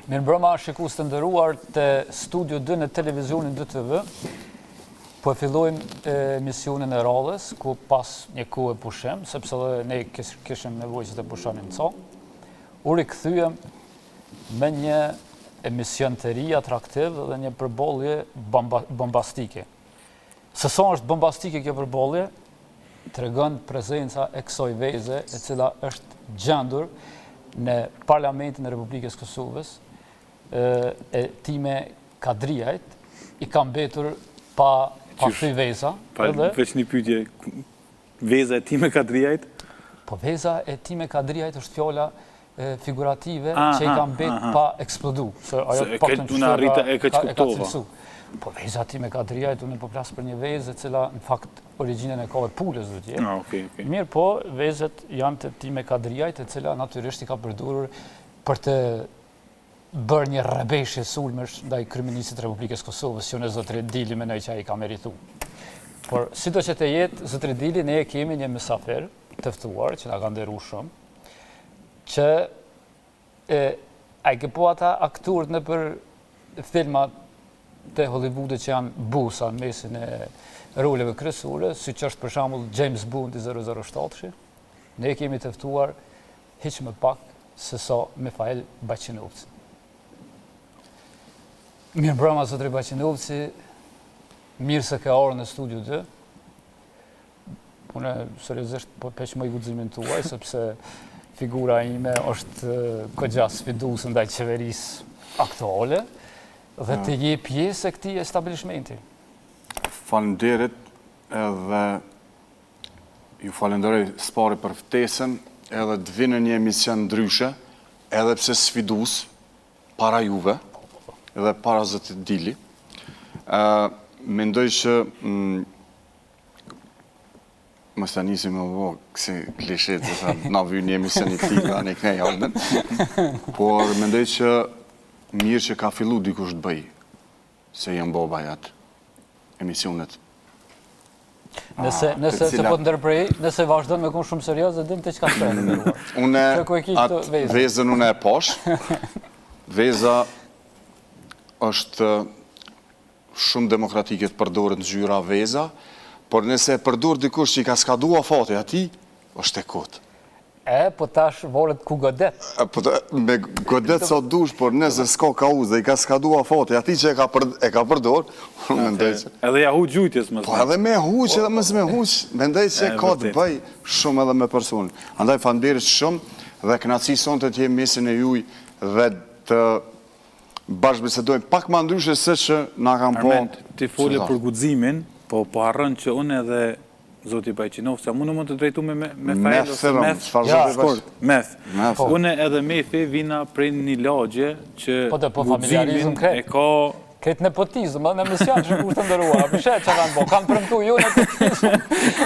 Mirëmbrëma, shikues të nderuar të Studio 2 në televizionin 2TV. Po e fillojmë emisionin e radhës, ku pas një kohë pushim, sepse edhe ne kishim nevojë që të pushonim co. U rikthyem me një emision të ri, atraktiv dhe një përbollje bombastike. Se sa është bombastike kjo përbollje, tregon prezenca e kësaj veze e cila është gjendur në Parlamentin e Republikës Kosovës, e Time Kadriajt, i ka mbetur pa thy veza. Veç një pyetje, veza e Time Kadriajt? Po veza e Time Kadriajt është fjolla figurative që i ka mbet pa eksplodu. E ka cilësu. Po veza Time Kadriajt, unë po flas për një vezë e cila në fakt origjinën e ka dhe pulës do t'jetë. Mirë po, vezet janë të Time Kadriajt, e cila natyrisht i ka përdorur për të bërë një rrebeshje sulmesh ndaj kryeministit Republikës Kosovës, që në zotëri Dili mendoj që ai ka merituar. Por sido që të jetë zotëri Dili, ne kemi një mysafir të ftuar që na ka nderuar shumë, që ai ke po ata aktorët në për filmat të Hollywoodit që janë busa në mesin e roleve kryesore, siç është për shembull James Bond i 007-shi, ne kemi të ftuar hiç më pak se sa Mihail Baqinovci. Mirëmbrëma zotëri Baqinovci, mirë se ke ardhur në Studio 2. Unë seriozisht po peq më i guximin tuaj, sepse figura ime është kogja sfiduese ndaj qeverisë aktuale dhe të je pjesë e këtij establishmenti. Faleminderit edhe ju falenderoj s'pari për ftesën edhe të vinë një emision ndryshe, edhe pse sfidues para juve edhe para zotit Dili. Mendoj që mos ta nisim më vonë kësi klishet që thënë na vjen një emision i tillë anë kënaj ardhen. Por mendoj që mirë që ka fillu dikush të bëj, se jam boba atë emisionet. Nëse se po të ndërprej, nëse vazhdon me konë shumë serioz, dhe dim të çka shpejnë. Une atë vezën une e posh, veza është shumë demokratike të përdoret në zyra veza, por nëse e përdor dikush që i ka skadua fati ati, është e kotë. Po tash volet ku godet. Me godet sa dush, por nëse s'ka kauz dhe i ka skadua fati, ati që e ka përdor, mendoj që... Edhe ja huq gjujtjes më zme. Po edhe me huq, edhe mësë me huq, mendoj që ka të bëj shumë edhe me personin. Andaj falenderit shumë dhe kënaqësi sonte të jem mesin e juj dhe të bashkëbisedojmë pak më ndryshe se që na kanë po... Armend, ti fole për guximin, po harron që unë edhe Zoti Baqinovci, sa mund të drejtu me fajl ose meth. Unë edhe methi vina prej një lagje që guximin e ka... Këtë nepotizm, në emision që kushtë të ndërua, përshet që kanë bo, kanë premtu ju nepotizm,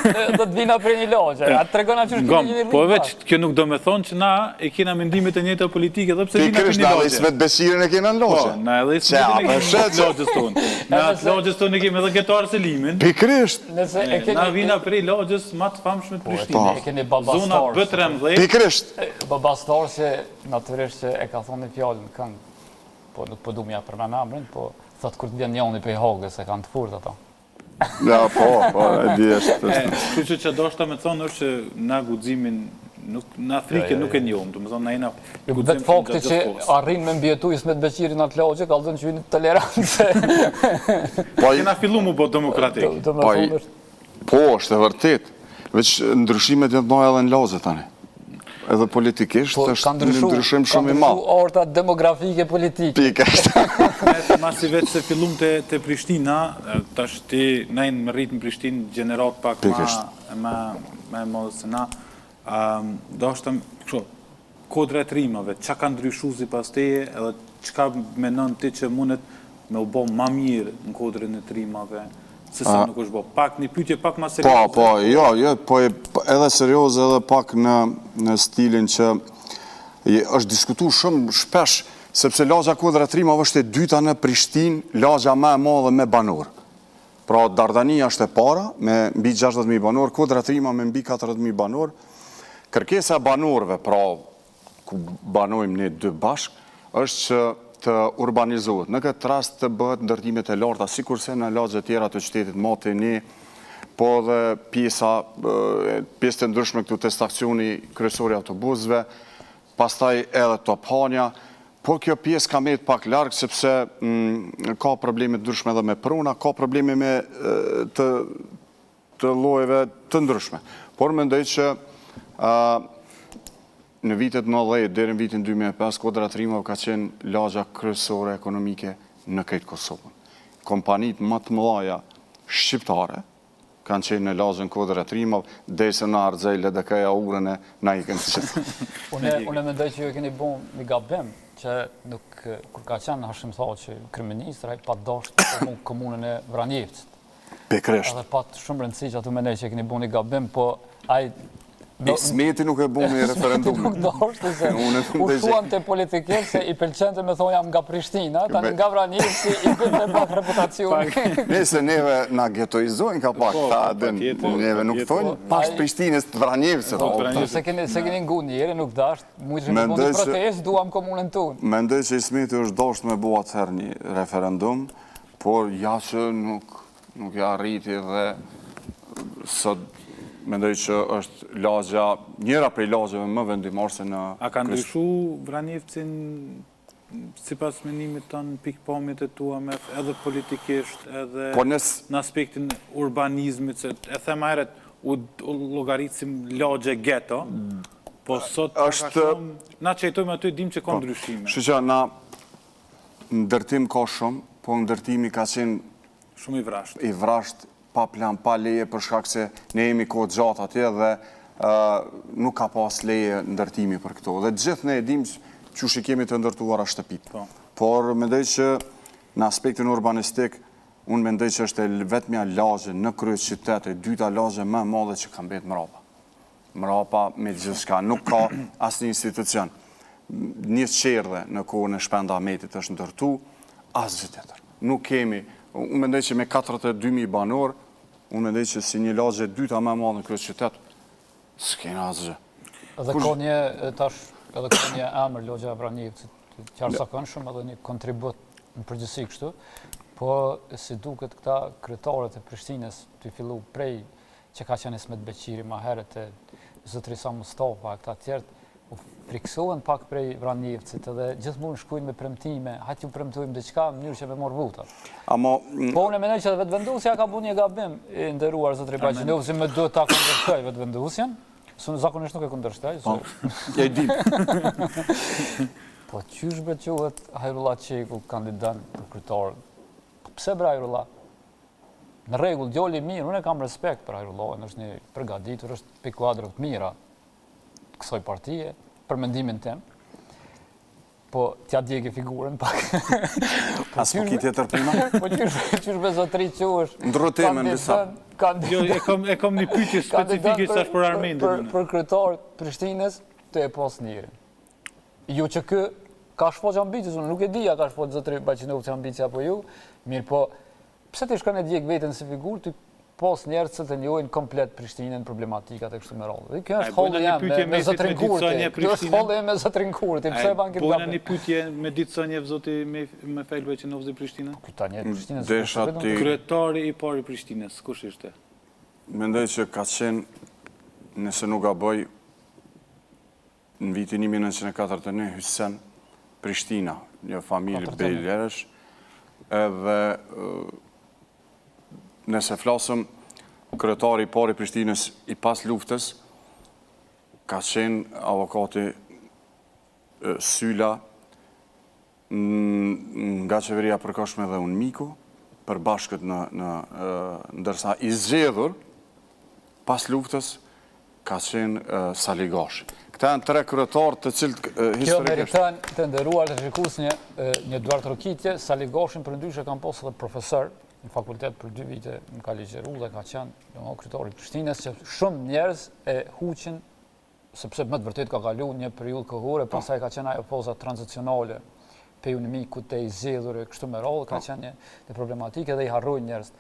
dhe të vina për një lagje, atë tregona që shkini një rritë. Po veç, kjo nuk do me thonë që na e kena mendimet e njëta politike, dhe pse vina për një lagje. Na edhe i smet Beshirin e kena në lagje. Na edhe i smet e kena në lagjes tonë. Na atë lagjes tonë e kemi edhe Getar Selimin. Pikrisht. Na vina për i lagjes ma të famshme të Prishtinë. Zona B13. Pikrisht. Babastar që naturisht që e ka thonë një fjallë në këngë, po nuk po du mja për menamrin, po thot kur të vjen njoni për i hogës, e kanë të furt ato. Ja, po, e di është. Kështu që do shta me thonë është që na guximin, në Afrike nuk e njohëm, të më thonë na jena guxim vetë fakti që arrin me mbjetu Ismet Beqirin atë lagje, ka dhënë që vinë tolerance. Po kena fillu mu bo demokratik. Po, është e vërtet. Veç ndryshimet janë bëjë edhe në lagje tani. Edhe politikisht është një ndryshim shumë i madh. Ka ndryshu orta demografike politike. Pikërisht. Masi vetë se fillum të Prishtina, tash ti najnë më rritë në Prishtinë gjenerat pak ma modë se na, do është të kodre të rimave, që ka ndryshu si pas teje, edhe që ka menon ti që mundet me u bo ma mirë në kodre në të rimave, se sa nuk është bo. Pak një pyetje pak ma serios. Po edhe serios edhe pak në stilin që është diskutu shumë shpesh, sepse lagja kodra të rimave është e dyta në Prishtinë, lagja me madhe me banor. Pra Dardania është e para, me mbi 60.000 banor, kodra të rima me mbi 40.000 banor. Kërkesa e banorëve, pra ku banojmë ne dy bashk, është që të urbanizohet. Në këtë rast të bëhet ndërtimet e larta, si kurse në lagje tjera të qytetit Matini, po dhe pjesë të ndryshme këtu të stacioni kryesori autobusëve, pastaj edhe Top Hanja, po kjo pjesë ka metë pak largë, sepse ka probleme të ndryshme edhe me pruna, ka probleme me të llojeve të ndryshme. Por mendoj që në vitet 90 deri në vitin 2005, Kodra Trimov ka qenë lagja kryesore ekonomike në krejt Kosovën. Kompanit më të mëdha shqiptare kanë qenë në lagjën Kodra Trimov, derisa në Arxej LDK-ja urën e na i kënë qëtë. Unë mendoj që ju e keni bon një gabim, që kur ka qenë Hashim Thaçi kryeminist, ai pa dashur të komunën e Vranjevcit. Pikërisht. Edhe pat shumë rëndësi që atu mendoj që e keni bon një gabim, po ai Smeti nuk e bu me referendum. Nuk dashtë se ushuan të politikës se i pëlqente me thonë jam nga Prishtina, tani nga Vranjevci i bëjnë me pak reputacioni. Nëse neve na getoizojnë ka pak, neve nuk thonë pas Prishtinës të Vranjevcit. Se keni ngu njeri, nuk dashtë, mujtë në bëndi protest, duam komunën tonë. Mendoj që i Smeti është dashtë me bu atëherë një referendum, por ja që nuk ja arriti dhe sot mendoj që është lagja, njëra prej lagjeve më vendimorse në... A ka ndryshu Vranjevcin si pas menimit të në pikpamjet e tua edhe politikisht, edhe në aspektin urbanizmit, se e thema eret u logaritësim lagje geto, po sot na qejtojmë aty dim që ka ndryshime. Shqyqa, na ndërtim ka shumë, po ndërtimi ka qenë shumë i vrasht, pa plan, pa leje, për shkak se ne jemi kohë gjatë atje dhe nuk ka pas leje ndërtimi për këto. Dhe gjithë ne e dim që shi kemi të ndërtuara shtëpit. Por mendoj që në aspektin urbanistik, unë mendoj që është vetëmja lagje në kryet qytet, e dyta lagje më madhe që ka mbet mrapa. Mrapa me gjithë shka, nuk ka asë një institucion. Një qerdhe në kohën e Shpenda Ahmetit është ndërtu, asë gjithë tjetër. Nuk kemi. Unë mendoj që me 42.000 banor, unë mendoj që si një lagje dyta më madhe në kryet qytet, s'kena asgjë. Edhe ka një emër lagja e Vranjevcit, qarëzakonshëm edhe një kontribut në përgjithësi kështu, po si duket këta kryetarët e Prishtinës të fillu prej që ka qenë Ismet Beqiri ma herët e Zotri Sa Mustafa, këta tjertë, friksohen pak prej Vranjevcit edhe gjithmonë shkujnë me premtime, hajtë ju premtojmë diçka në mënyrë që me morë vutat. Po unë e mendoj që vetëvendosja ka bu një gabim i nderuar Zotri Baqinov, si me do ta kundërshtoj vetëvendosjen, zakonisht nuk e kundërshtoj. Ja i dim. Po qysh quhet Hajrullah Qeku kandidat për kryetar? Pse bre Hajrullah? Në rregull, djali mirë, unë e kam respekt për Hajrullahën, është një përgatitur, është pikë kuadrë të mira kësaj partije, për mendimin tem, po t'ja djegi figurën pak. As po ki tjetër puna? Po qysh be Zotri që është ndërrotemen disa. E kom një pyetje specifike që është për Armendin. Për kryetar Prishtinës të e pas njërin. Jo që kë ka shfaq ambicjes, unë nuk e dija ka shfaq Zotri Baqinov që ambicja apo ju, mirë po, pse të shkon e djeg veten si figurë, të pas njerës që të njojnë komplet Prishtinën problematikat e kështu me rallë. Kjo është hollë jam me Zotrin Kurti. Kjo është hollë jam me Zotrin Kurti. Pojna një pyetje me ditë Sonjev Zoti me Felbe që novzi Prishtinën? Këta njerë Prishtinës. Kryetari i pari Prishtinës, kush ishte? Mendoj që ka qenë, nëse nuk gaboj, në vitin 1941, Hysen Prishtina, një familje Bejlerësh, edhe nëse flasëm, kryetari i pari Prishtinës i pas luftës, ka qenë avokati Syla nga qeveria përkohshme dhe unë miku, për bashkët ndërsa i zgjedhur, pas luftës, ka qenë Saligashi. Këta janë 3 kryetarë të cilët historikisht... Kjo meritan të nderuar të shikus një duart rokitje, Saligashin për ndryshe kam posë dhe profesor, në fakultet për 2 vite më ka ligjeru dhe ka qenë kryetari i Prishtinës, që shumë njerëz e huqin, sepse më të vërtet ka kalu një periudhë kohore, pastaj ka qenë ajo poza tranzicionale, pe unë miku të i zgjedhur e kështu me radhë, ka qenë një problematike dhe i harrojnë njerëz.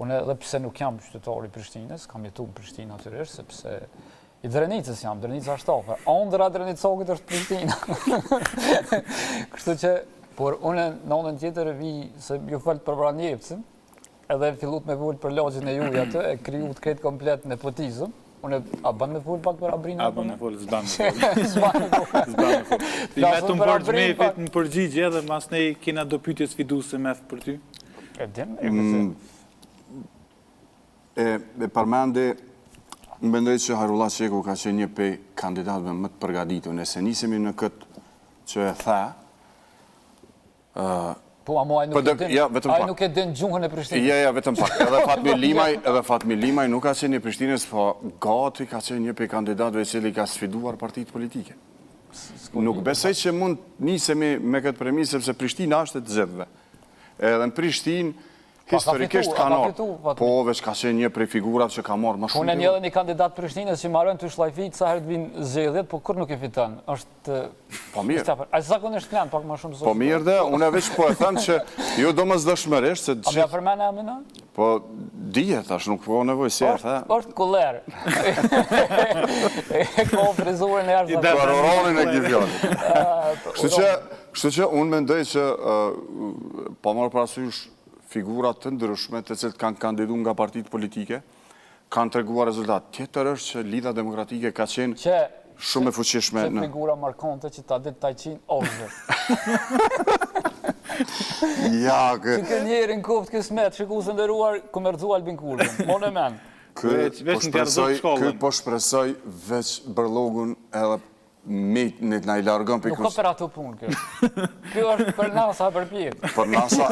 Unë edhe pse nuk jam qytetari i Prishtinës, kam jetu në Prishtinë natyrisht, sepse i Drenicës jam, Drenica Shtafe. Ëndra Drenicokit është Prishtina. Kështu që Por unë në onën tjetër vi se ju falt për Vranjevcin, edhe fillut me vull për lagjin e juj atë, e kryut kretë komplet nepotizëm. Unë a ban me full pak për Abrina? A ban me full, zban me full. Ti vetëm bërgjmefit në përgjigje edhe mas ne kena do pyetje sfiduse me për ty? E dim, e përmende, më mendoj që Harullah Qeku ka qenë një pej kandidatëve më të përgatitur. Nëse nisemi në këtë që e tha, po, amo ai nuk e din gjuhën e Prishtinës. Ja, vetëm pak. Edhe Fatmi Limaj nuk ka qenë një Prishtinës, po gati ka qenë një pej kandidatëve cili ka sfiduar partitë politike. Nuk besoj që mund nisemi me këtë premisë, sepse Prishtina është e të zgjedhëve. Edhe në Prishtinë, historikisht ka nërë, po veç ka qenë një prej figurat që ka marrë më shumë. Unë e një edhe një kandidat Prishtinës që marrën të shlajfit, sa herët vinë zgjedhjet, po kur nuk e fitan. është... Po mirë. A zakonisht plan, pak më shumë zoshtë. Po mirë dhe, unë e veç po e thënë që jo do më zdëshmërisht, se gjithë... A me afërmene amina? Po, dijet, ashtë nuk po nevoj si e thë. është kuller. E ko frizurën e arë zakonisht. Paroronin e Gjivjonit. Kështu që unë mendoj që pa marrë parasysh figurat të ndryshme të cilët kanë kandidu nga partitë politike, kanë të reguar rezultat. Tjetër është që Lidha Demokratike ka qenë shumë e fuqishme. Që figura markonte që ta ditë tajqin ozhe. Që kë njerën koft kësmet, që ku së ndëruar komercu Albin Kurën. Monë e men. Kë po shpresoj veç bërlogun edhe në i largën për Nuk ka për ato punë kjo. Kjo është për nasa për pjetë. Për nasa,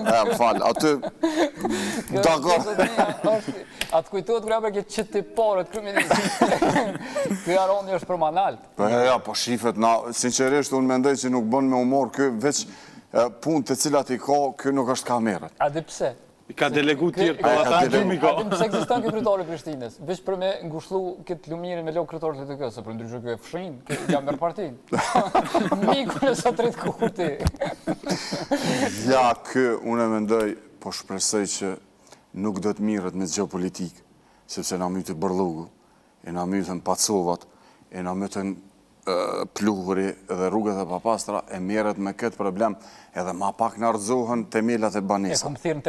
më falë, aty... Atë kujtojtë kërë për këtë qëtë të parët kriminalistë. Kjo aroni është për manalt. Ja, po shifet, sinqerisht, unë mendoj që nuk bën me humor, kjo veç punë të cilat i ka, kjo nuk është kamerët. A dhe pse? I ka delegu tjërë, po ata në gjumi ka. A dhe pse eksiston kjo kryetari Prishtinës? Veç për me ngushlu këtë lumirin me logë kryetarët të kësë, për ndryshë kjo e fshin, kjo jam mërë partin. Miku në sa të rritë kurti. Ja, kjo unë e mendoj, po shpresoj që nuk do të mirët me gjë politikë, sepse na mytë bërlogu, e na mytën pacovat, e na mytën pluhuri dhe rrugët e papastra, e merret me këtë problem, edhe ma pak në ardzohen temelat e banesat. E kom thirë në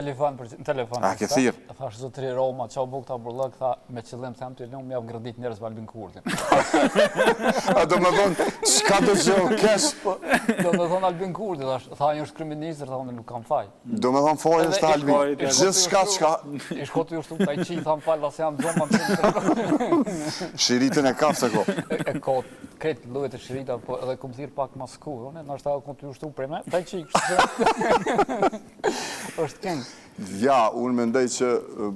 telefon. A, ke thirë? Thash zotëri Roma, qa u buk ta burlëk, tha me qëllim them të më javë gradit njerëz Albin Kurtin. A do me thonë, qka do që o kesh? Do me thonë Albin Kurtin, tha një është kriminalistër, tha unë nuk kam faj. Do me thonë faj është Albin, gjithë shka. I shkotu ju shtu taj qi, tham fal, as jam zonë më Shiritën e kafë se ko. E ko, kretë lujet e shirita, po edhe kom thirë pak masku, në është ta kom të ju shtu prej me, taj qi, është këngë. Ja, unë mendoj që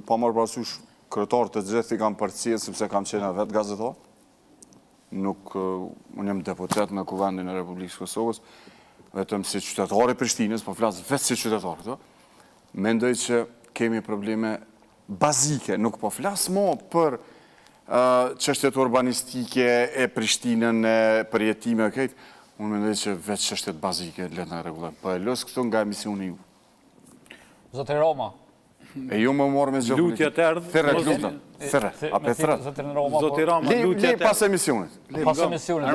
pa marrë parasysh kryetarët të gjithë i kam përcjellë sepse kam qenë vetë gazetar. Nuk, unë jam deputet në Kuvendin e Republikës Kosovës, vetëm si qytetari Prishtinës, po flasë vetë si qytetar këto. Mendoj që kemi probleme bazike, nuk po flasë mo për çështjet urbanistike e Prishtinën, e përjetime e këtë. Unë mendoj që vetë çështjet bazike le të na rregullojmë. Po e los këtu nga emisioni ju. Zotëri Roma. E ju më morë me zgjokë. Lutja të erdhë. Thirre, luta. Thirre, ape thirre. Zotëri Roma. Zotëri Roma, lutja të erdhë. Pas emisionit. Pas emisionit.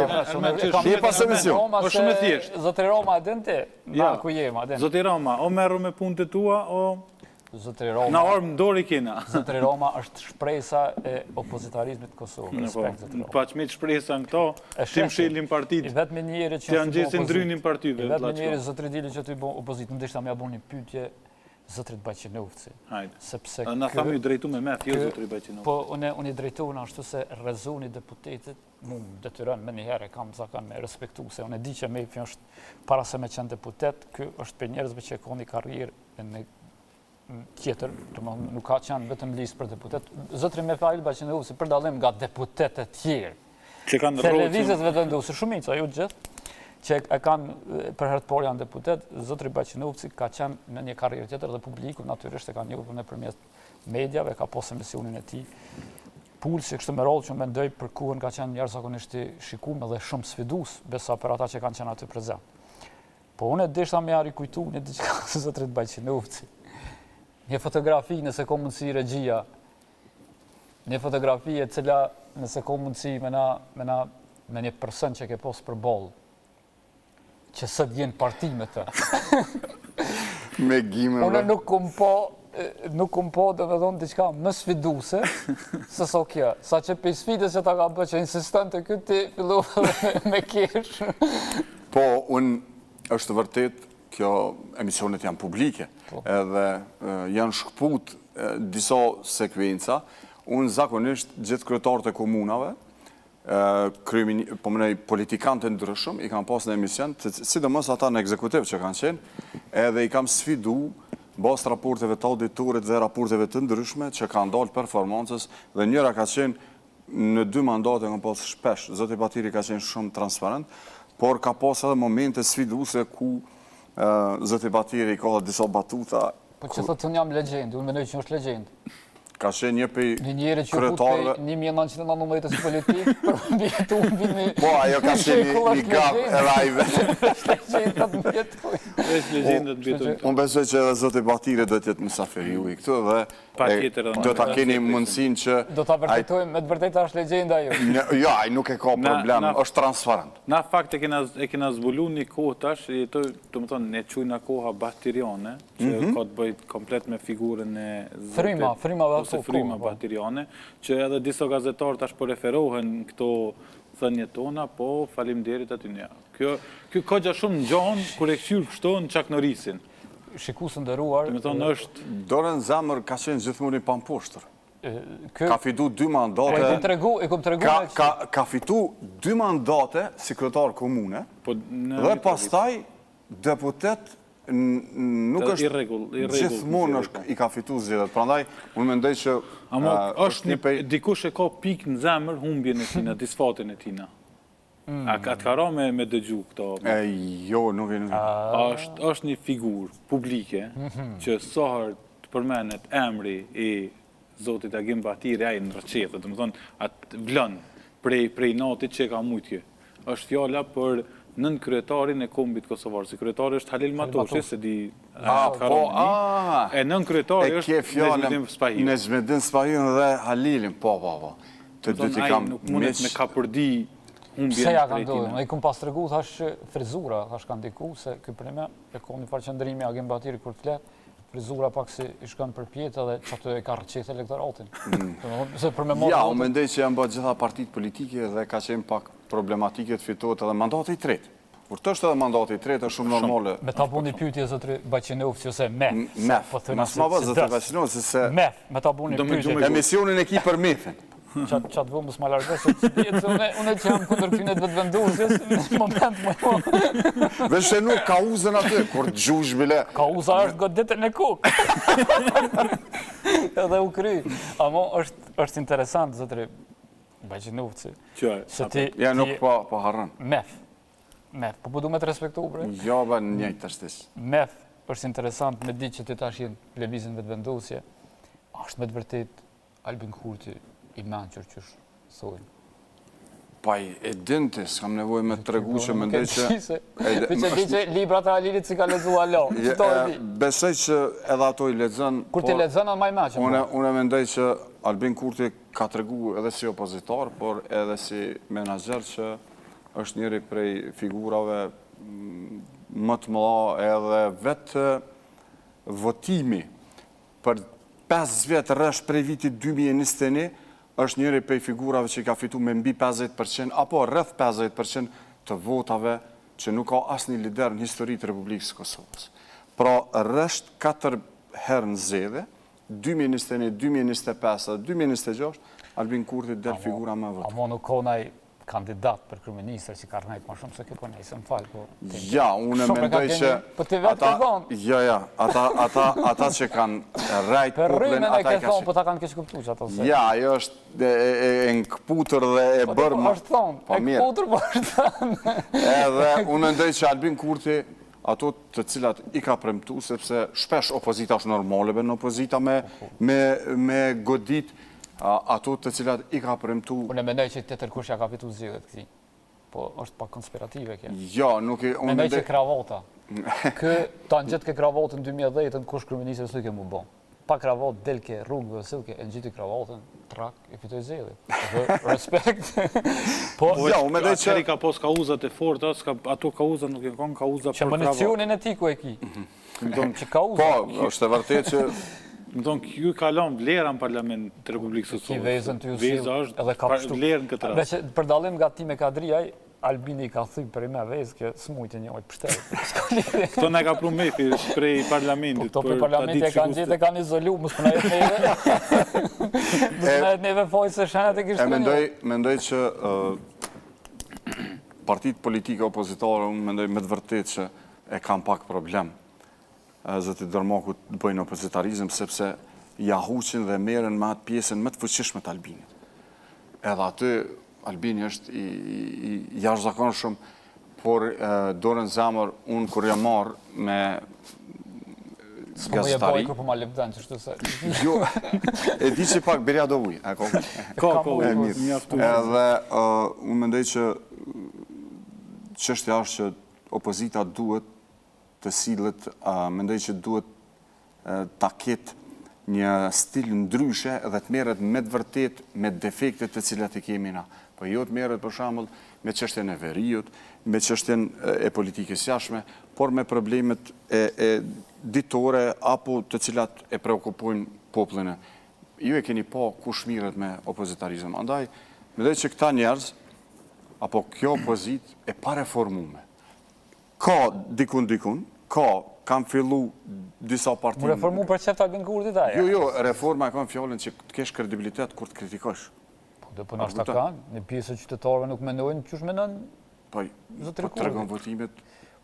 Li pas emisionit. Po shumë e thjeshtë. Zotëri Roma, e dënë ti? Na ku jem, a dënë? Zotëri Roma, o merru me punët e tua, o... Zotëri Roma... Na orë më dori kena. Zotëri Roma është shpresa e opozitarizmit Kosovë. Respekt, Zotëri Roma. Pa që me të shpresa në këto, ti më shilin partit, të janë gjesin drynin partive. Vetë me njeri, Zotëri Dili që të i bo opozit, në dishta me abon një pytje, Zotërit Bajqinovci. Hajde. Na thamë ju drejtu me meth, jo Zotëri Bajqinovci. Po, unë i drejtu në ashtu se rezoni deputetit, mu më detyron me njëherë, kam zakan me respektu, se unë e di që me i fjën është para se me qenë deputet, kë është për njerëzve që e koni karrierë në tjetër, nuk ka qenë vetëm listë për deputet. Zotëri Mefail Bajqinovci, për dalim nga deputetet tjerë, televizet vetëm ndusë, shumica, ju gjithë, që e kanë për herë të parë janë deputet, Zotëri Bajqinovci ka qenë në një karrierë tjetër dhe publiku natyrisht e ka njohur nëpërmjet mediave, ka posë emisionin e tij. Pulsi kështu me rollë që mendoj për kuën ka qenë jashtëzakonisht i shikuar dhe shumë sfidues, besa për ata që kanë qenë aty prezant. Po unë desha më rikujtu në diçka të Zotërit Bajqinovci. Një fotografi nëse ka mundësi regjia, një fotografi e cila nëse ka mundësi me një person që ke posë për bollë, që së t'jenë parti me të. Me gimeve. Unë nuk kum po dhe me thonë diçka më sfiduse, se so kjo. Sa që për sfidës që ta ka bë që insistant të këtë ti filluve me kesh. Po, unë është vërtet, kjo emisionet janë publike, edhe janë shkput disa sekvenca. Unë zakonisht gjithë kryetarët e komunave, politikantë ndryshëm, i kam pas në emision, sidomos ata në ekzekutiv që kanë qenë, edhe i kam sfidu bas raporteve të auditorit dhe raporteve të ndryshme që kanë dalë performancës, dhe njëra ka qenë në 2 mandate kam pas shpesh, zoti Batiri ka qenë shumë transparent, por ka pas edhe momente sfiduse ku zoti Batiri ka disa batuta. Po që thotë unë jam legjend, unë menoj që është legjend. Ka qenë një pej njëre që fut për 1919 politikë, për mbjetu unë vini... Po, ajo ka qenë një gap e rajve. Legendat mbjetu. Legendat mbjetu. Unë besoj që edhe zoti Batiri do t'jetë musafiri u i këtu dhe do t'a keni mundësin që... Do t'a vërtetojmë, me të vërteta është legenda ju. Jo, ai nuk e ka problem, është transparent. Na fakt e kena zbulu një kohë tash, të më thonë, ne qujna koha Batiriane, që ka të bëjt komplet me figurën e... Fryma Batiriane, që edhe disa gazetarë tash po referohen këto thënje tona, po faleminderit aty një. Kjo ka gja shumë në gjanë, kur e këshyrë kështo në qaknorisin. Shikusë ndëruar... Me thonë është... Dorën Zemër ka qenë gjithmonë i pamposhtër. Ka fitu 2 mandate... E kom të regu... Ka fitu 2 mandate si kryetar komune, dhe pastaj deputet nuk është gjithmonë i ka fitu zgjedhjet. Prandaj, unë mendoj që... Dikush e ka pikë në zemër humbjen e tina, disfatin e tina. A të ka ra me dëgju këto? Jo, nuk e nuk. është një figurë publike që sohër të përmenet emri i Zotit Agim Batiri, a i në rëqetë, të më thonë, atë vlënë prej natit që ka mujtje. është fjalla për nën kryetarin e kombit kosovar. Si kryetari është Halil Matoshi, se di atë karomani. E nën kryetari është Nezmedin Spahiu. Nezmedin Spahiu dhe Halilin, po. Të dy t'i kam nuk mundet me ka përdi humbjen. Pse ja kanë dojnë? E këmë pas të regu, thash frizura, thash kanë diku, se këj për me, e kom një farë qëndrimi Agim Batiri kur të flet, frizura pak si i shkën për pjetë dhe që atë e ka rëqet elektoratin. Ja, u mendej që janë bërë gjitha partit politike dhe ka qenë pak problematike të fitohet edhe mandati i tretë. Kur të është edhe mandati i tretë, është shumë normale. Me ta bu një pyetje, zotri Baqinov, që se mef. Mef, mas ma vë, zotri Baqinov, se se... Mef, me ta bu një pyetje. Emisionin e ki për mefin. Qatë vë mësë ma largës, unë që jam këndër kynet vetë vendusjes, në moment më jo. Vështë nuk ka uzën aty, kur të gjush bile. Ka uza është godetën e kukë. Edhe u kry. Amo është interesant, zotri Baqinovci. Se ti... Ja, nuk po harën. Mef. Po përdu me të respektu, bre? Jo, ba njëjtë të shtis. Mef është interesant me ditë që ti tash jenë levizin vetë vendusje. Ashtë me të vërtet Albin Kurti i menqër qësh thojnë. Pa e dinti, s'kam nevoj me të tregu që më ndej që... Për që di që librat e Halilit si ka lezu alo. Besoj që edhe ato i lezën... Kur ti lezën, anë maj meqën. Unë e mendoj që Albin Kurti ka tregu edhe si opozitar, por edhe si menager që është njëri prej figurave më të mëdha edhe vetë votimi për 5 vjetë rrësh prej vitit 2021 është njëri prej figurave që ka fitu me mbi 50% apo rrëth 50% të votave që nuk ka asë një lider në historitë Republikës Kosovës. Pra rrësht 4 herë në zedhe, 2021, 2025 dhe 2026, Albin Kurti del figura më votë. Amo nuk konaj kandidat për kryeministër që ka rnajt ma shumë se këpo nejse më falë. Ja, unë mendoj që... Po të vetë të thonë? Ja, ata që kanë rajt për poplin... Për rrëmën e ke thonë, po ta kanë keq kuptu që ato se... Ja, ajo është e nkputër dhe e bërë... Po është thonë, e nkputër po është thonë. Edhe unë mendoj që Albin Kurti, ato të cilat i ka premtu, sepse shpesh opozita është normale, në opozita me godit, ato të cilat i ka premtu... Unë e mendoj që të tërkush ja ka fitu zgjedhjet këti. Po, është pak konspirative kje. Jo, nuk e... Mendoj që kravota. Ta në gjithë ke kravotën 2010-ën, kush kryeministër së ke mu bon. pa kravat delke rrugëve silke e në gjithi kravatën, trak, e fitoj zeli. Respekt. Po, atëri ka pos kauzat e fort, ato kauzat nuk e kanë kauzat për kravat. Që municionin e ti ku e ki. Që kauzat. Po, është e vërtet që... Më tonë, ju kalon vlera në parlament të Republikës së Kosovës. Ki vezën të ju Veza është vlerë në këtë rast. Për dalim nga ti me Kadriaj, Albini ka thyë për i me vezë, kjo s'mujtë njojtë pështetë. Këto ne ka pru mefi prej parlamentit. Këto për parlamentit e kanë gjithë e kanë izolu, mësë përna jetë neve. Mësë përna jetë neve fojtë se shenet e kishtë një. Mendoj që partit politike opozitare, mendoj me të vërtet që e kam pak problem. Zëti Dërmaku të bëjnë opozitarizm, sepse jahuqin dhe meren me atë pjesën më të fuqishme të Albinit. Edhe aty, Albini është i jashtëzakonshëm, por dorën zemër, unë kur jam marrë me gazetari... Së më e bajë kërë për ma lepden, që shtu se... Jo, e di që pak berja do uj. Ka, mjaftu. Edhe, unë mendoj që çështja është që opozita duhet të sillet, mendoj që duhet ta ketë një stil ndryshe dhe të merret me të vërtet me defektet të cilat i kemi na. Po jo të merret për shembull me çështjen e veriut, me çështjen e politikës jashtme, por me problemet e ditore apo të cilat e preokupojnë popullin. Ju e keni pa kush mirret me opozitarizëm. Andaj, mendoj që këta njerëz apo kjo opozit e pa reformuar. Ka dikun, kam fillu disa partinë... Mu reformu për qëftë Albin Kurtit aja? Jo, reforma e kam fjallën që të kesh kredibilitet kur të kritikosh. Po dhe për nështë ta kanë, në pjesë qytetarëve nuk mendojnë, qësh mendojnë po të tregon votimet...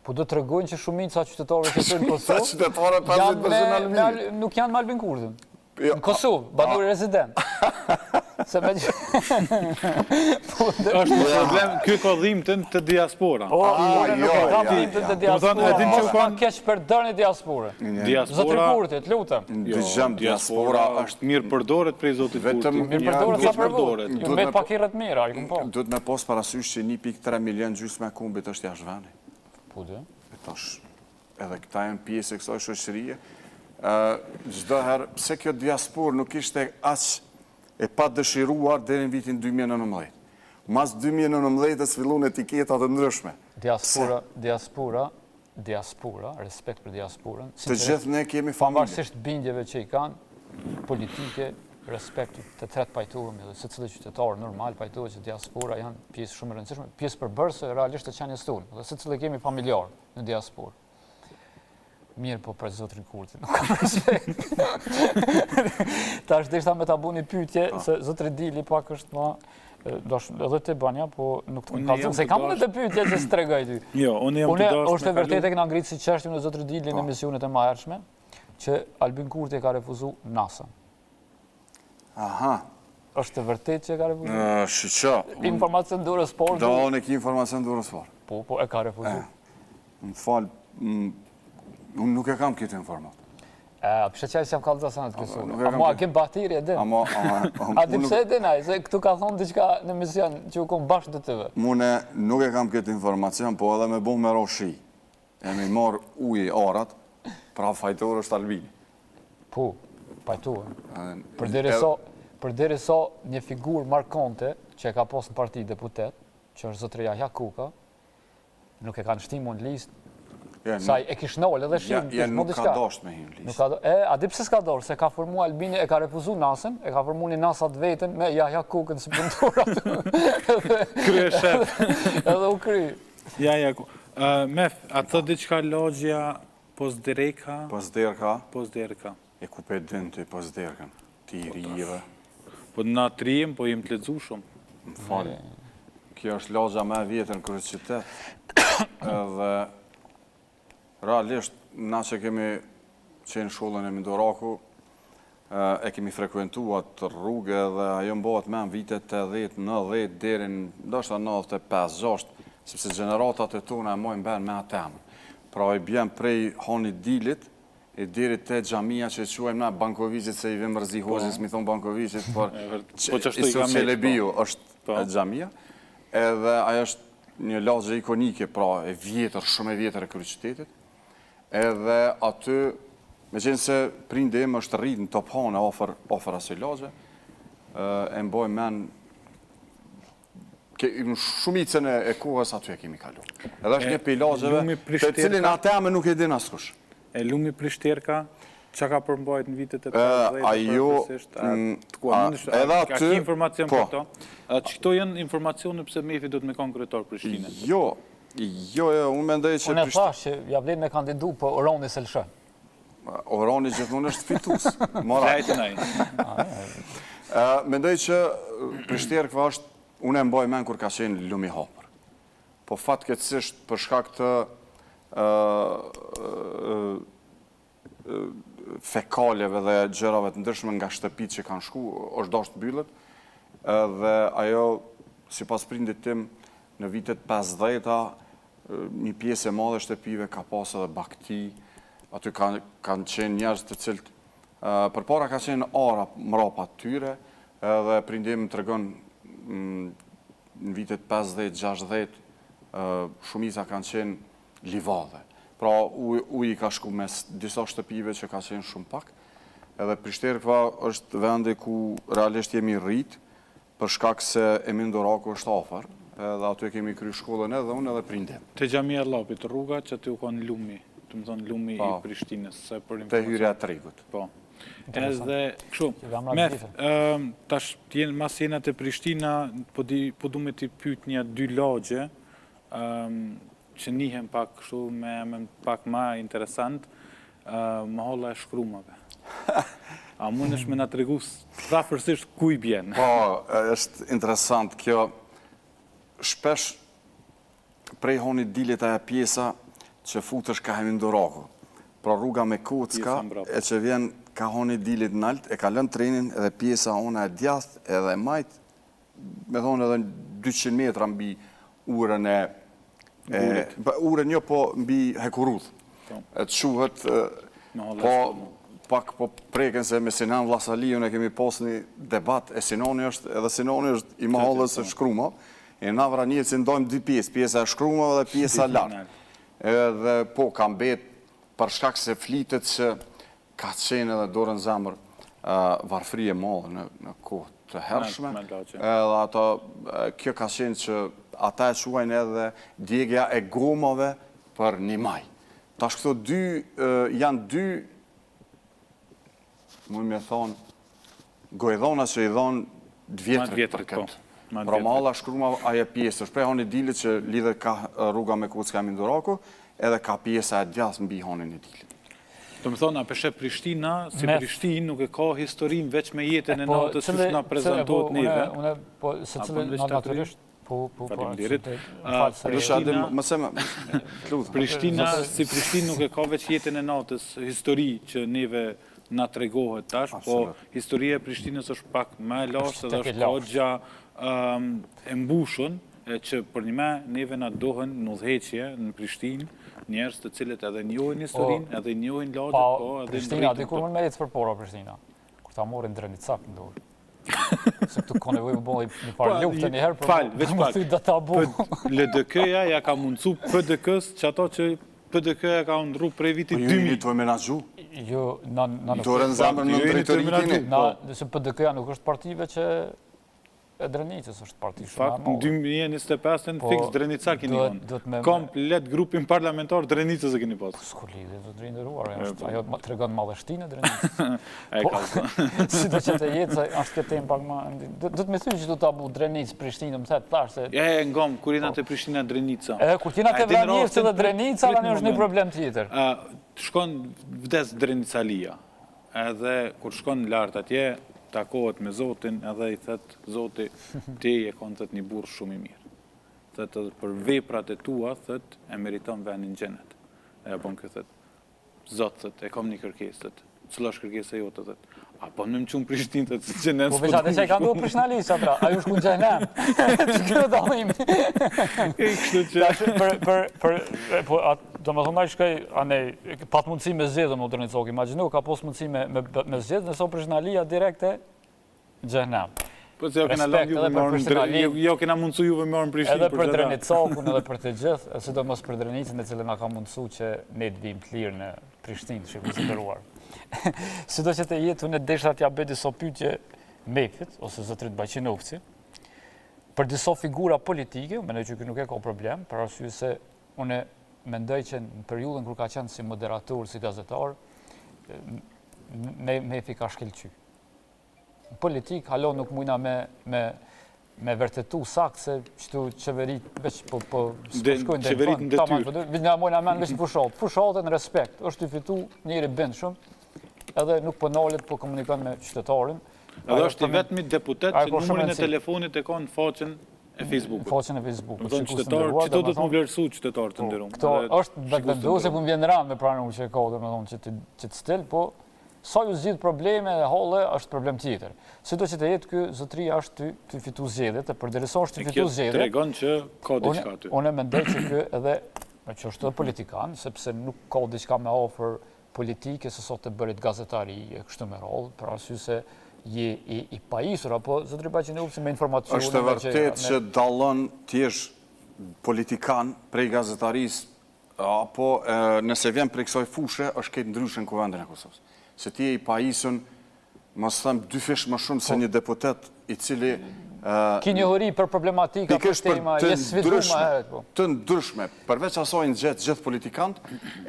Po do të regojnë që shumica qytetarëve që të në Kosovë... Sa qytetarë 50% Albini? Nuk janë me Albin Kurtin. Në Kosovë, banur rezident. Se me që... është një problem, kjo ka dhimëtën të diaspora. Nuk e kam dhimëtën të diaspora. Mos ka keq për dërnë diaspora. Zotri Kurtit, lutëm. Diaspora është... Mirë përdoret prej Zotit Kurtit. Mirë përdoret sa përdoret. Ju vetë pak i rrët mirë, a i këmë po. Duhet me pos parasysh që 1.3 milion gjysmë e kumbit është jashtë veni. Po dhe? Edhe këta janë pjesë e kësaj shoqërie. Çdo herë, pse kjo diasporë nuk ishte aq e pa dëshiruar deri në vitin 2019. Mas 2019 fillon etiketa të ndryshme. Diaspora, respekt për diasporën. Të gjithë ne kemi familje. Pavarësisht bindjeve që i kanë, politike, respekt të tretë pajtohemi dhe secili qytetar normal pajtohet që diaspora janë pjesë shumë e rëndësishme, pjesë përbërëse realisht të qenies tonë, dhe secili kemi familjar në diasporë. Mirë po për Zotrin Kurtin, nuk kam respekt. Ta është deshta me ta bu një pyetje, se Zotri Dili pak është ma, edhe të banja, po nuk të kalëzëm, se kam në të pyetje që së tregoj ty. Jo, unë jam të dashur. Është e vërtet e këna ngritë si qështjim në Zotri Dili në emisionet e mahershme, që Albin Kurti ka refuzu NASA. Aha. Është e vërtet që e ka refuzu? Shqyqa. Informacion dërës por? Da, unë e ki informacion dërës por. Po, e ka refuzu. Më falë, unë nuk e kam këtë informat. Pështë qaj që jam kallë të asanët kësu. A mua kem bahtiri e din. A di pse e dinaj, se këtu ka thonë diqka në mision që u kom bashkë të tëve. Mune nuk e kam këtë informacion, po edhe me bu me roshi. E me marë ujë arat, pra fajtorë është Albini. Po, pajtuë. Për deri so një figur markante që e ka posë në parti deputet, që është zotëria Jakuka, nuk e kanë shtimu në listë, sa e kish nëllë edhe shimë. Ja nuk ka dosht me himë listë. A di pse s'ka dorë, se ka formu Albini, e ka refuzu nasën, e ka formu një nasat vetën me Jakukën së pëndurat. Krye shef. Edhe u kry. Mef, a të diqka logja Pozderka? Pozderka. E ku pe din të Pozderkën, ti i rive. Po na të rijem, po jem të ledzu shumë. Më falë, kjo është logja me vjetën kërë qytet. Edhe realisht, na që kemi qenë shkollën e Mindoraku, e kemi frekuentuar të rrugë dhe ajo mbohet me në vitet 80, 90, deri në ndoshta 95, 6, sepse generatat e tona e mojnë ben me atemë. Pra i bjen prej Hanit Dilit, e deri te xhamia që quajmë na Bankovicit, se i vim mërzi hozis, mi thonë Bankovicit, por Isus Qelebiu është xhamia, edhe ajo është një lagje ikonike, pra e vjetër, shumë e vjetër e kryeqytetit. Edhe aty Me qenë se prindi im është rritë në Top Hane ofër asoj lagje, e mboj men në shumicën e kohës aty e kemi kalu. Edhe është një pej lagjeve të cilin ateme nuk e din askush. E lumi Prishterka, që ka përmbajt në vitet e 50? Edhe aty... Ka ki informacion për to? Që këto janë informacione pëse Mefi do të me konë kryetar Prishtinën? Jo, unë mendoj që... Unë e thash që ja vlen me kandidu për Orani Selshë. Orani gjithmonë është fitus. Lajtë nëj. Mendoj që Prishterka është, unë e mboj men kur ka qenë lumi hapër. Po fatkeqësisht për shkak të fekaleve dhe gjërave të ndryshme nga shtëpit që kanë shku, është dashur të mbyllet, dhe ajo, sipas prindit tim, në vitet 50-ta, një pjesë e madhe shtëpive ka pas edhe bakti, aty kanë qenë njerëz të cilët përpara ka qenë ara mrapa tyre, dhe prindim të tregon në vitet 50-60, shumica kanë qenë livadhe. Pra, uji ka shku mes disa shtëpive që ka qenë shumë pak, edhe Prishterka është vendi ku realisht jemi rrit, për shkak se Emin Doraku është afër, edhe aty kemi kry shkollën edhe unë edhe prindim. Te Xhamia Llapit rruga që aty u kanë lumi, të më thonë lumi i Prishtinës. Te hyrja e Trigut. Po. Edhe, kështu, tash mas jena të Prishtina, po du me t'i pyt një 2 lagje, që njihem pak kështu me emën pak ma interesant, Mahalla e Shkrumave. A mund është me nga të regu prafërsisht ku i bjen? Po, është interesant kjo. Shpesh prej honit dilet aja pjesa që futësh ka Emin Doraku. Pra rruga me Kocka, e që vjen ka honit dilet nalt, e ka lën trenin edhe pjesa ona e djath edhe majt, me thonë edhe 200 metra mbi urën e urën jo, po mbi Hekuruth. E të shuhet, po preken se me Sinan Vllasaliju ne kemi pas një debat, e Sinani është, edhe Sinani është i Mahallës e Shkruma, e na vranjët që ndojmë 2 pjesë, pjesa e Shkruma dhe pjesa lartë. Edhe po, kam bet, për shkak se flitet që ka qenë edhe dorën zemër varfrije madhe në kohë të hershme, edhe ato, kjo ka qenë që ata e quajnë edhe djegja e gomave për një maj. Tash këto janë 2, mund me thonë, gojdhona që i dhonë 2 vjetër për këtë. Pra Mahalla Shkruma aje pjesë, është prej honi dilit që lidhet ka rruga me Kocka Emin Doraku, edhe ka pjesa e djathtë mbi honin e dilit. Të më thonë, a peshe Prishtina, si Prishtinë nuk e ka historinë veç me jetën e natës që nga prezentohet neve. Se cilë naturisht, Prishtina, si Prishtinë nuk e ka veç jetën e natës, histori që neve nga tregohet tash, po historie e Prishtinës është pak me lashtë edhe është kogja e mbushën, që për një me neve nga dohen në udhëheqje në Prishtinë, njerës të cilët edhe njohin historinë, edhe njohin lagjet, po edhe Prishtina, dikur më me jetë për pora Prishtina, kur ta morin Drenicak në dorë. Se këtu ka nevojë më bëllë një parë luftë njëherë, për më thyt dhe ta bu. LDK-ja ja ka mundësu PDK-s që ato që PDK-ja ka ndru prej vitit 2000. Po ju një të menagju? Jo, në dorën zemër në drejtoritin. Nëse PDK-ja nuk është partive që e Drenicës është parti shumë fakt, në 2025 në fix Drenica kini vonë. Komplet grupin parlamentar Drenicës e kini pas. S'ku lidhe, do të rinderuar, ajo të regon madhështinë e Drenicës. E ka zë. Si do që të jetë, është këtë temë pak ma... Do të me thyë që do të abu Drenicë, Prishtinë, më thetë, thash se... E, ngom, kur jena të Prishtina Drenica. Kur jena të Vranjës dhe Drenica, anë është një problem tjetër. Shkon vdes Drenicalia, edhe kur shkon lartë atje, takohet me Zotin edhe i thëtë, Zoti, ti e konë thëtë një burë shumë i mirë. Thëtë për veprat e tua, thëtë, e meriton venin gjenet. E bon këtë thëtë, Zotë, thëtë, e kom një kërkesë, thëtë, cëla është kërkesë e jotë, thëtë. A po në më qumë Prishtinë, thëtë, si gjenet. Po veçate që e ka ndohë Prishnalisë, atra, a ju shku në gjenem. Që këtë dalimi. Do më thonë shkaj, patë mundësi me zjedhë në Drenicok, imaginu, ka posë mundësi me zjedhë, nëso Prishnalia direkte gjenem. Po se jo kena mundësu juve me orën Prishtinë. Edhe për Drenicokun, edhe për të gjithë, sidomos për Drenicën e cilë nga ka mundësu që ne të bim të lirë në Prishtinë, që i konsideruar. Si do që të jetë, unë e desha t'ja bëj disa pyetje Mefit, ose zotrit Baqenovci, për disa figura politike, mendoj që nuk e ka problem, për arsye se unë mendoj që në periudhën kur ka qenë si moderator, si gazetar, Mefi ka shkelqy. Në politik, halo nuk mujna me vërtetu sakt se qëtu qeverit veç po shkojnë dhe në fund. Nga mojna men veç në fushat. Fushatet në respekt. është të fitu njëri bëndë shumë, edhe nuk po nalet, po komunikon me qytetarin. Edhe është i vetëmi deputet që numërin e telefonit e ka në faqen e Facebookut. Në faqen e Facebookut. Më thonë qytetar, që do të më vlerësu qytetar të ndërum. Këto është vetëvendose, ku më vjen ranë me pranu që e ka, dhe më thonë që të stil, po sa ju zgjidh probleme dhe halle, është problem tjetër. Si do që të jetë kjo zotria është të fitu zgjedhjet, e përderisa është të fitu zgjedhjet. Kjo tregon që ka diçka ty. Unë mendoj që kjo edhe, që është edhe politikan, sepse nuk ka diçka me ofër politike se sot të bërit gazetari e kështu me radhë, për arsye se je i pajisur, apo zotri Baqenovci me informacione. Është e vërtet që dallon ti je politikan prej gazetarisë, apo nëse vjen prej kësaj fushë, është këtë ndryshën kuvendin e Kosovës. Se ti e i pajisën, mos them, 2 fish më shumë se një deputet i cili... Ki njohuri për problematika, për tema, jesë svizu ma heret, po. Të ndryshme, përveç asaj në gjithë politikantë,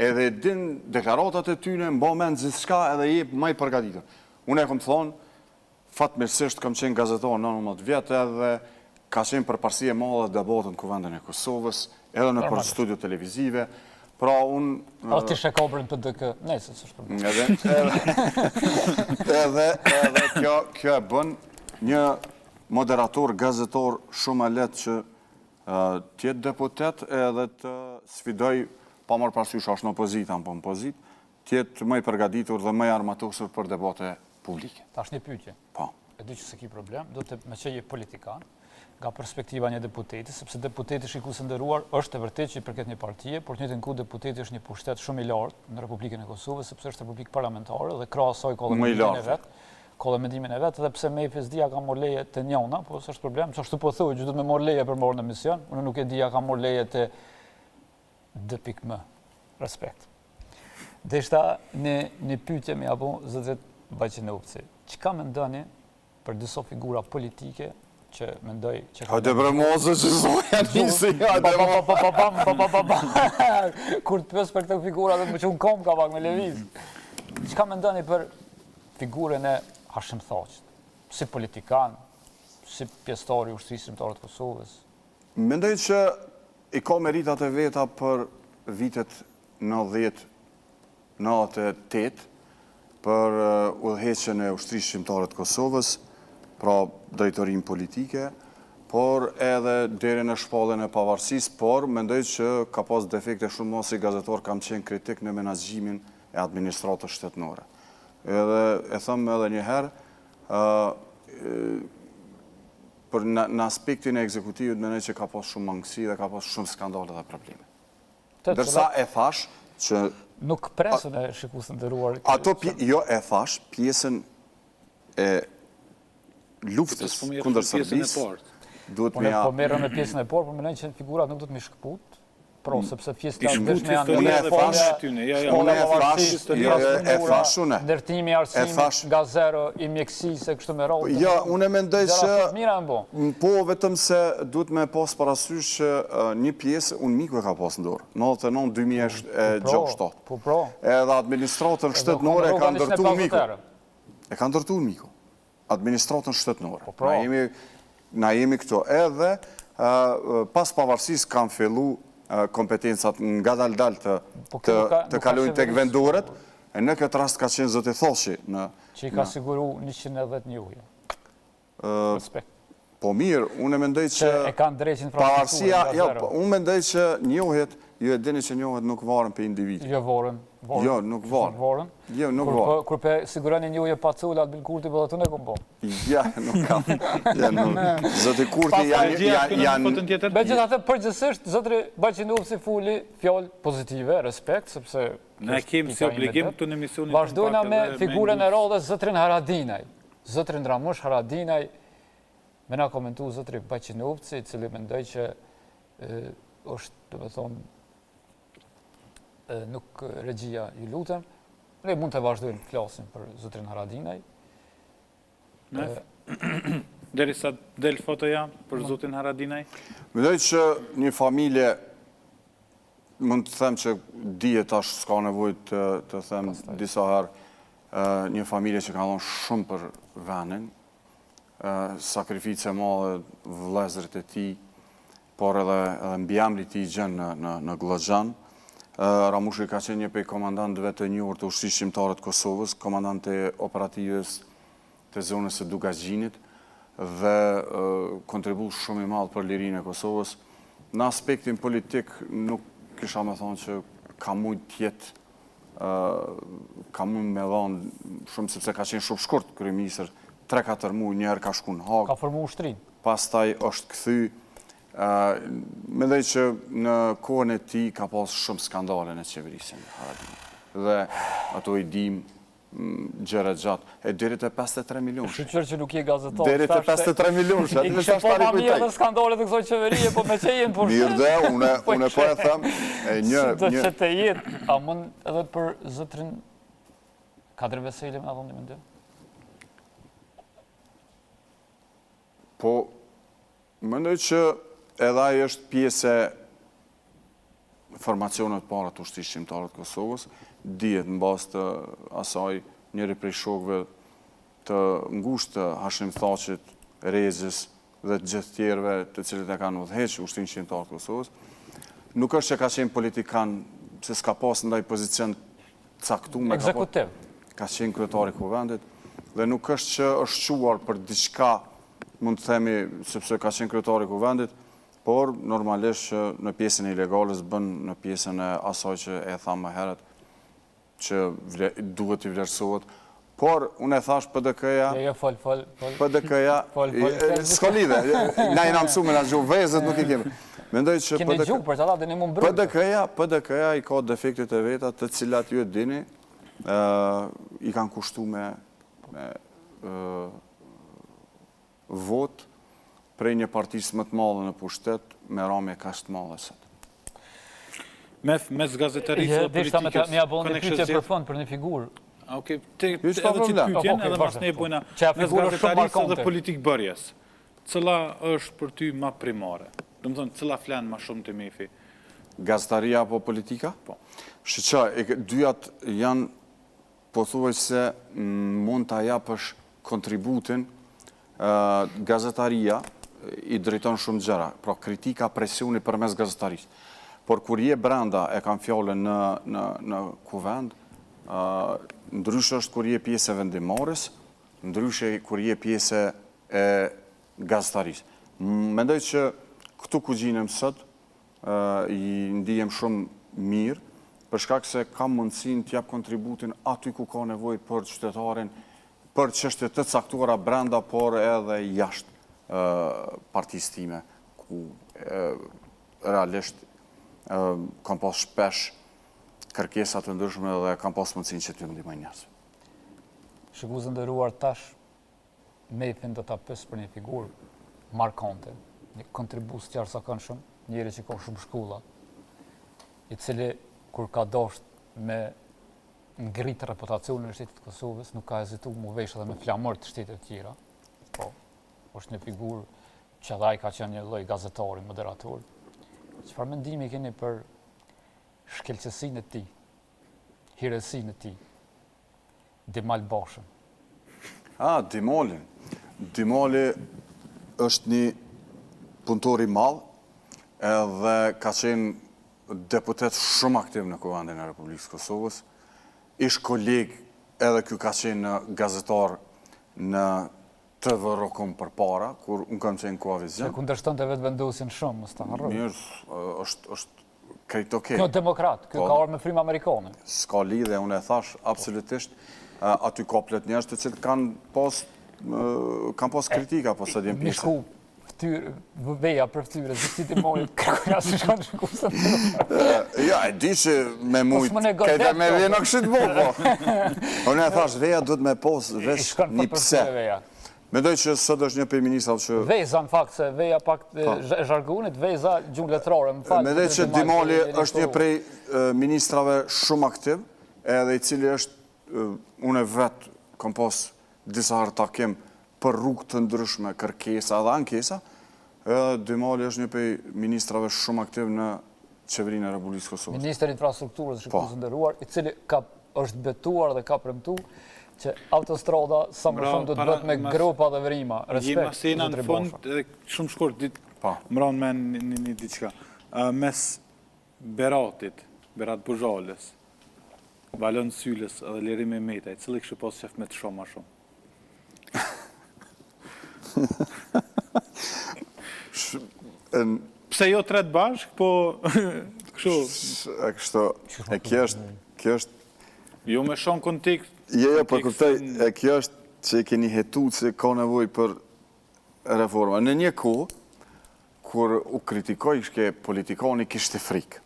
edhe din deklaratat e tyne, mbo men gjithë shka, edhe je maj përgatitur. Unë e kom thonë, fatmirësisht kam qenë gazetar në 19 vjetë, edhe ka qenë përparësi e madhe debatën kuvendin e Kosovës, edhe në për studio televizive. Pra unë... A ti shekobrën për dëkë, nejse, së shpërmë. Edhe kjo e bën një moderator, gazetor shumë e letë që tjetë deputet edhe të sfidoj, pa marrë parasysh është në opozita, në opozit, tjetë më i përgatitur dhe më i armatosur për debate publike. Ta është një pyetje. Po. E di që se ki problem, do të me që je politikan, nga perspektiva një deputeti, sepse deputeti shikues i nderuar është e vërtetë që i përket një partie, por në njëjtën kohë deputeti është një pushtet shumë i lartë në Republikën e Kosovës, sepse është republikë parlamentare dhe krahas asaj ka mendimin e vet. Ka mendimin e vet, edhe pse me FSD-ja ka marrë leje të njëjna, po s'është problem, çashtu po thuaj, ju do të më marr leje për marrën në mision. Unë nuk e di ja ka marrë leje të D.M. Respekt. Deshta në pyetje më apo zotët Baqenovci. Çka mendoni për disa figura politike që mendoj që... Hajde bre mozë që zoja nisi, Kur të pës për këtë figura dhe më që unë kom ka pak me leviz. Qka mendoni për figurën e Hashim Thaqit? Si politikan, si pjesëtari ushtrisë shqiptare të Kosovës? Mendoj që i ka meritat e veta për vitet 90-98 për udhëheqjen e ushtrisë shqiptare të Kosovës, pra drejtorim politike, por edhe deri në shpalljen e pavarësisë, por mendoj që ka pas defekte shumë si gazetar kam qenë kritik në menaxhimin e administratës shtetërore. Edhe e them edhe një herë, për në aspektin e ekzekutivit mendoj që ka pas shumë mangësi dhe ka pas shumë skandale dhe probleme. Dërsa e thash që... Nuk presën e shikues të nderuar. Ato, jo e thash, pjesën e luftës kundër Serbisë, duhet me... Po merrem me pjesën e parë, por mendoj që figurat nuk do të më shkput, sepse pjesë të ndeshme janë ndërtimi arsimit nga zero i mjekësisë e kështu me radhë. Ja, unë mendoj që po vetëm se duhet me pas parasysh që një pjesë unë miku e ka pas në dorë, 99-2006. Po pra. Edhe administratën shtetërore e ka ndërtuar miku. E ka ndërtuar miku. Administratën shtetërore. Na jemi këto. Edhe pas pavarësisë kanë fillu kompetencat nga dal të kalojnë tek vendorët, e në këtë rast ka qenë zoti Thaçi. Që i ka siguru 110 njohje. Respekt. Po mirë, unë mendoj që... e kanë drejtë infrastrukturë. Unë mendoj që njohjet, ju e dini që njohjet nuk varen për individu. Jo varen. Jo, nuk varen. Jo, nuk varen. Kur për sigurani njohje pa cullat, bil Kurti, për dhe të ne kom po. Ja, nuk kam. Zoti Kurti janë... Me gjitha të përgjësisht, zotri Baqenovci fuli fjallë pozitive, respekt, sepse... Ne kemë si obligim të në emisionit... Vazhdojna me figurën e radhës zotrin Haradinaj. Zotrin Ramush Haradinaj, me na komentu zotri Baqenovci, cili mendoj që është, do me thonë, nuk regjia ju lutem, Ne mund të vazhdojmë flasim për zotrin Haradinaj. Deri sa del fotoja për zotrin Haradinaj? Mendoj që një familje, mund të them që dihet tash s'ka nevojë të them disa herë, një familje që ka dhënë shumë për vendin, sakrificë e madhe vëllezërit e tij, por edhe mbiemri i tij gjën në Glloxhan. Ramushi ka qenë një prej komandantëve të njohur të ushtrisë shqiptare të Kosovës, komandant të operativës të zonës së Dugazhinit dhe kontribu shumë i madh për lirinë e Kosovës. Në aspektin politik nuk kisha me thonë që ka mujt tjetë, ka mund me dhonë shumë sepse ka qenë shumë shkurt kryeministër, 3-4 muaj, njerë ka shku në Hagë. Ka formu ushtrin. Pastaj është kthy. Mendoj që në kohën e tij ka pas shumë skandale në qeverisjen e Haradinaj. Dhe ato i dim gjëra gjatë. E deri te 53 milionë. Shqyqër që nuk je gazetar. Deri te 53 milionë. I kështë po ma mirë dhe skandalet të kësoj qeverie, po me që jenë për mirë dhe, une po e them. Së që të jetë, a mund edhe për zëtrin Kadri Veseli me adhëm një mendim? Po, mendoj që edhe ai është pjesë e formacionet para të ushtrisë shqiptare të Kosovës, dihet në bazë të asaj njëri prej shokëve të ngushtë të Hashim Thaqit, Rezës dhe të gjithë tjerëve të cilët e kanë udhëhequr ushtrinë shqiptare të Kosovës. Nuk është që ka qenë politikan, se s'ka pas ndaj pozicion caktuar, ekzekutiv. Ka qenë kryetari i kuvendit dhe nuk është që është quar për diçka, mund të themi, sepse ka qenë kryetari i kuvendit, por normalisht që në pjesën e ilegalës bën në pjesën e asaj që e thamë më herët, që duhet i vlerësohet. Por, unë e thash PDK-ja... PDK-ja... S'ka lidhe, na jena mësu me na gjuhë vezët, nuk i kemi. Mendoj që keni gjuhë për të da dhe një mund brëndë. PDK-ja i ka defektet e veta të cilat ju e dini, i kanë kushtu me vot prej një partisë më të madhe në pushtet me ramje kaq të madhe sot. Mes gazetarisë dhe politikës... Me abon një pyetje për fond për një figurë. Oke, edhe që të pyetjen, edhe mas ne bojna mes gazetarisë dhe politikë bërjes. Cëla është për ty ma primare? Do më thonë, cëla flenë ma shumë të mefi? Gazetaria apo politika? Po. Shëqa, dyjat janë pothuaj se mund të japësh kontributin. Gazetaria i drejton shumë gjëra, pra kritika, presioni përmes gazetarisë. Por kur je brenda e kam fjallën në kuvend, ndryshe është kur je pjesë e vendimarës, ndryshe kur je pjesë e gazetarisë. Mendoj që këtu ku gjinem sot, i ndihem shumë mirë, për shkak se kam mundësin t'jap kontributin aty ku ka nevojë për qytetarin, për çështje të caktuara brenda, por edhe jashtë partisë time, ku realisht kam pas shpesh kërkesa të ndryshme dhe kam pas mundësinë që t'ju ndihmoj njerëz. Shikues nderuar, tash Mefin do ta pyes për një figurë markante, një kontribues të jashtëzakonshëm, njëri që ka shumë shkolla, i cili kur ka dashur me ngritë reputacionin e shtetit të Kosovës, nuk ka hezituar mu vesh edhe me flamur të shtetit të tjera. Po, është një figurë që edhe ai ka qenë një lloj gazetari, moderator. Çfarë mendimi keni për shkelqësinë e tij, hirësinë e tij, Dimal Bashën? Dimali është një punëtor i madh, edhe ka qenë deputet shumë aktiv në Kuvendin e Republikës Kosovës, ish koleg edhe kjo ka qenë gazetar në TV Rokom për para, kur unë kam qenë Koavizion. Se kundërshton të vetë vendosin shumë, mos ta harroj. Mirë, është krejt okej. Kjo demokrat, kjo ka orë me frymë amerikane. S'ka lidhe, unë e thash, absolutisht, aty ka plot njerëz të cilët kanë pas kritika, po së djem pjesë. Mishku, veja për ftyre, zësit i mojë, kërkuja si shkanë që kusën të nërë. Ja, e di që me mujtë, kajta me veja në këshit bo, po. Unë e thash, veja duhet me posë vesh një pse. Mendoj që sot është një për ministrat që... Veza, në fakt, se veja pak zhargunit, veza gjumë letrore, më falë. Mendoj që Dimali është një prej ministrave shumë aktiv, edhe i cili është unë vetë kom pas disa herë takim për rrugë të ndryshme, kërkesa dhe ankesa, Dymali është një prej ministrave shumë aktiv në qeverinë e Republikës Kosovës. Ministri i Infrastrukturës, shikues nderuar, i cili është betuar dhe ka premtuar që autostrada sa më shumë do të bëhet me gropa dhe vrima. Respekt. Jema në fund, edhe shumë shkurt, mëron me një diçka. Mes Beratit, Berat Buzhalës, Valon Sylës edhe Leri Mehmetaj, cili kështë pas qef me të shumë ma shumë? Pse jo tret bashk, po kështu? Kjo është... Jo me shumë kontekst. Jo, për kuptoj, kjo është që i keni hetu që ka nevoj për reforma. Në një kohë, kur u kritikoj shke politikani kishte frikë.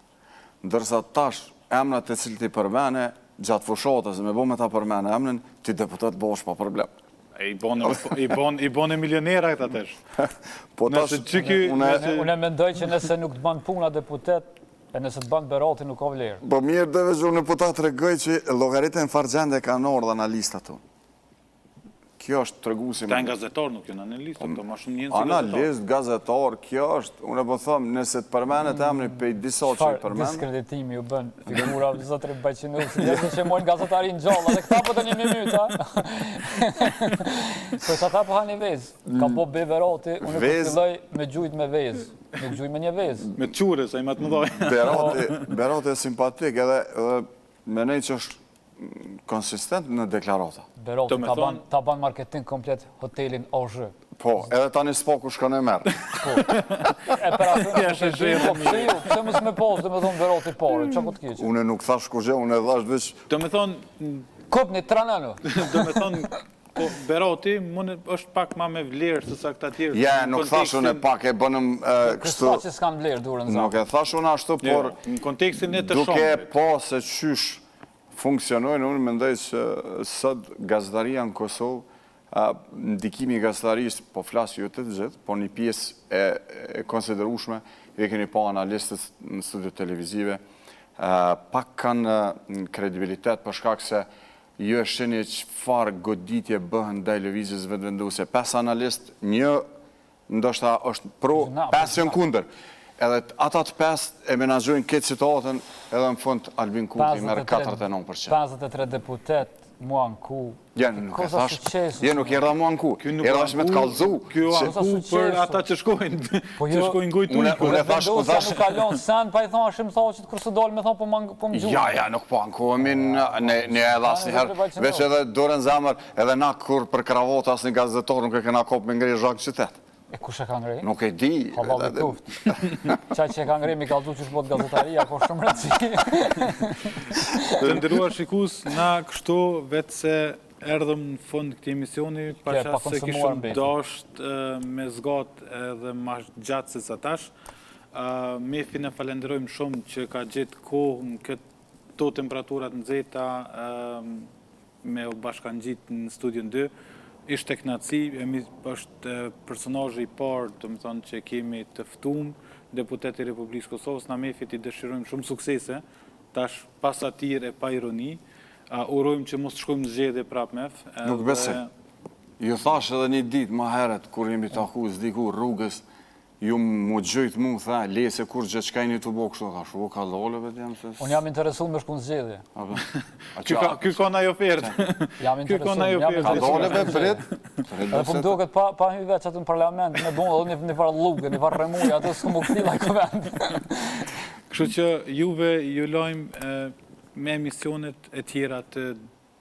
Ndërsa tash, emnat e cilët i përmene, gjatë fushatës, me bo me ta përmene emnin, ti deputet bosh pa problem. I bone milionera këta tesh. Unë mendoj që nëse nuk të banë puna deputet, e nëse të banë Berati nuk ka vlerë. Po mirë dhe vezhur në putat të regoj që logaritën fargjende ka në orë dhe analistat tu. Kjo është të regu si... Ta në gazetar nuk jënë analist, të ma shumë njënë si gazetar. Analist, gazetar, kjo është, unë e po thëmë, nëse të përmenet emni pej disa që i përmenet... Diskreditimi ju bënë, figura zotri Bajqinus, njështë që mojnë gazetarin gjallë, dhe këta po të një minuta. Për që ata po hani vezë, ka po be Berati, unë e përfiloj me gjujt me vezë, nuk gjuj me një vezë. Me qure, sa i matë më dojë. Berati e simpatik edhe menej që është konsistent në deklarata. Berati ta ban marketing komplet hotelin Ozhë. Po, edhe tani s'po ku shkon e merë. Po. E për atë pëse mësë me posë dhe me thonë Berati pare, që ku të kjeqë? Une nuk thash ku gjë, une dhash vëq... Do me thonë... Kopni, tranano. Do me thonë, Berati është pak ma me vlerë se sa këta tjerë. Ja, nuk thash une pak e bënëm kështu... Kështu që s'kanë vlerë durën zanë. Nuk e thash une ashtu, por... Në kontekstin e të shumë. Duke po se qysh funksionojnë, unë mendoj që sot gazetaria në Kosovë, ndikimi i gazetarisë, po flasë ju të gjithë, po një pjesë e konsiderushme, e keni pa analistët në studio televizive, pak kanë kredibilitet për shkak se ju e sheni çfarë goditje bëhen ndaj lëvizjes vetëvenduse. 5 analist, një ndoshta është pro, 5 janë kundër. Edhe ata të 5 e menaxhojnë këtë situatën, edhe në fund Albin Kurti merr 49%. 53 deputet, mua në ku. Nuk e thash, nuk erdha mua në ku. Erdha është me të kallëzu. Kjo aku për ata që shkojnë, që shkojnë gojtu. Unë e thash, nuk kalon sen, pa i thonë ashim thonë që të kërse dalë me thonë po më gjuhë. Ja, nuk po ankohemi në edhe asë njëherë. Veç edhe dorën zemër, edhe na kur për kravatë asë një gazetar nuk e kena kopë me ngrej zhakë qytet. E kush e ka ngrej? Nuk e di. Halal e tuft. Qaj që e ka ngrej mi kaldu që shbot gazetaria, ko shumë rëci. Të ndëruar shikus, na kështu vetë se erdhëm në fund këti emisioni, pasha se kishëm dasht me zgat edhe ma gjatë se sa tash. Mefin e falenderojmë shumë që ka gjithë kohë në këto temperaturat në zeta me u bashkan gjitë në studion 2. Ishte knatësi, është personazhi i parë, të më thonë që kemi të ftuar deputeti i Republikës Kosovës, na Mefit i dëshirojmë shumë suksese, tash pas atyre pa ironi, urojmë që mos të shkojmë në zgjedhje prap mef. Nuk besoj. Ju thash edhe një ditë më herët, kur jemi taku s'diku rrugës, ju mu gjëjtë mu, tha, lese kur gjë qka i një të bëhë kështu, thash, ka dole, Unë jam interesu me shku në zgjedhje. Ky ka na ofertë. Jam interesu, Ka dole, bret. Edhe po më duket pa hy veç atë në parlament, me bunë edhe një farë lugë, një farë remuja, atë s'ku më këtila i këvend. Kështu që juve ju lojmë me emisionet e tjera të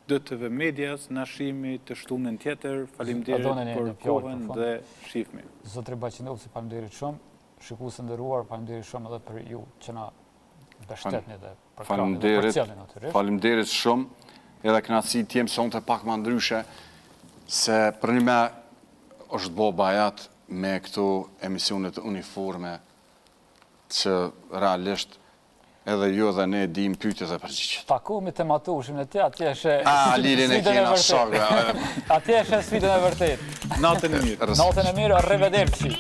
DTV Medias, na shihemi të shtunën tjetër. Faleminderit për kohën dhe shihemi. Zotri Bajqinus, faleminderit shumë. Shikues të nderuar, faleminderit shumë edhe për ju që na mbështetni dhe për përcjelljen natyrisht. Faleminderit shumë. Edhe kënaqësi tim sonte pak më ndryshe se për një me është bo bajat me këto emisionet uniforme që realisht edhe ju dhe ne dim pyetje dhe përgjigje. Takohemi te matushim në te, atje është Lilin e kena shokë. Atje është sfidën e vërtet. Natën e mirë. Natën e mirë, arrivederci.